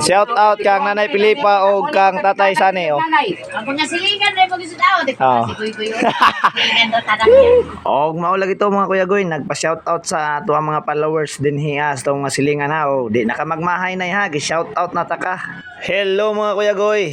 Shout out kang Nanay Pilipa o kang Tatay Sani o. Nanay, ako niya silingan rin mag-isod ako. Di Oh. ko si Kuy-Kuy. Silingan daw tanang yan. Og maulag ito mga Kuya Goy, nagpa-shout out sa ato ang mga followers din hiya sa mga silingan ha. O, di nakamagmahay na ha, gi-shout out na ta ka. Hello mga Kuya Goy.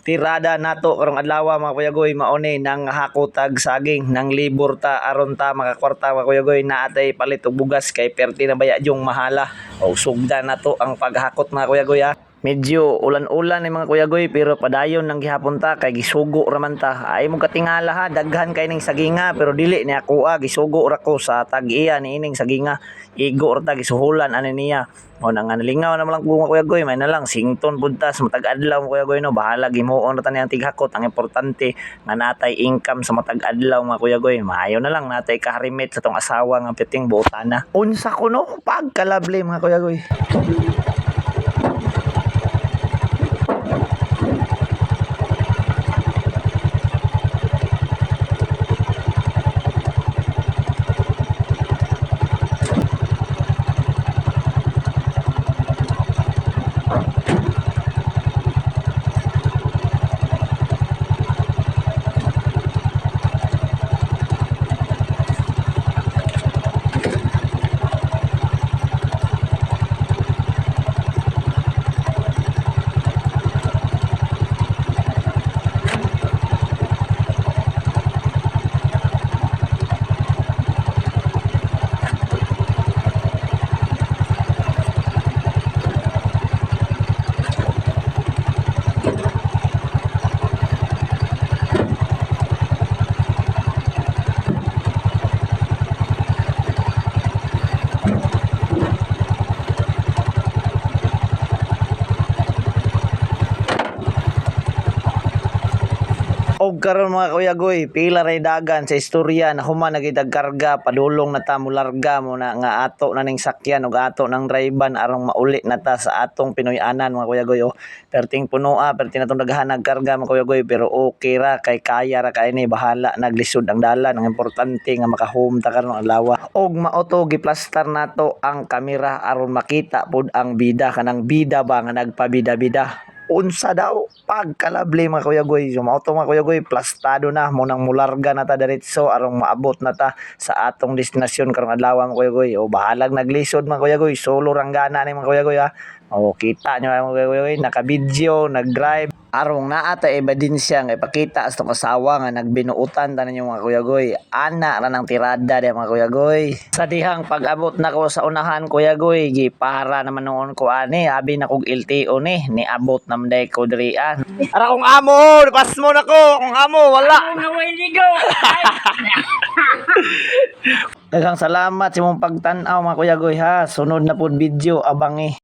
Tirada nato karong adlaw mga Kuya Goy, mauni nang hakotag saging nang libor ta aron ta makakwarta mga Kuya Goy, naatay palit og bugas kay perti na baya yung mahala. O sugdan nato ang paghakot mga Kuya Goy ha. Medyo ulan-ulan ni mga Kuya Goy pero padayon nang gihapon ta kay gisugo raman ta. Ay mo katingala ha, daghan kay ning saginga pero dili ni ako gisugo ra ko sa tag-iya ni ining saginga. Igo ra ta gisuhulan ani niya. O nang nalingaw na lang mga Kuya Goy, may na lang sington buntas matag adlaw mga Kuya Goy no, bahala gimuon ra ta niyang tighakot. Ang importante nga natay income sa matag adlaw mga Kuya Goy. Maayo na lang natay kaharimit sa tong asawa nga piting buotana. Unsa ko no, pagkalabli mga Kuya Goy. Og karon mga Kuya Goy, pila ray dagan sa istorya na human nagitag karga padulong na ta mularga mo na nga ato na ning sakyan ug ato nang drivean aron mauli na ta sa atong Pinoy-anan mga Kuya Goy. Perting punoa, perting natong daghan karga mga Kuya Goy pero okay ra kay kaya ra kay ni bahala naglisod ang dalan. Ang importante nga maka-home ta karon adlaw. Og maoto giplastar nato ang kamera aron makita pud ang bida kanang bida ba nga nagpabida-bida. Unsa daw pagkalabli mga Kuya Goy, sumauto mga Kuya Goy, plastado na mo nang mularga na ta diretso arong maabot na ta sa atong destinasyon karong adlaw mga Kuya Goy. O bahalag naglisod mga Kuya Goy, solo ranggana ni mga Kuya Goy ha. O kita nyo mga Kuya Goy, naka-video, nag-drive arong naa ta ebidensya nga ipakita sa tong asawa nga nagbinuutan tanan yung mga Kuya Goy. Ana ra nang tirada di mga Kuya Goy. Sa dihang pag-abot na ko sa unahan Kuya Goy, gipara naman noon ko ani, abi na kog LTO ni abot nam day ko dirian. Ara kong amo, pas mo na ko, kung amo wala. Ang way ligo. Daghang salamat sa imong pagtan-aw mga Kuya Goy ha. Sunod na pud video abangi.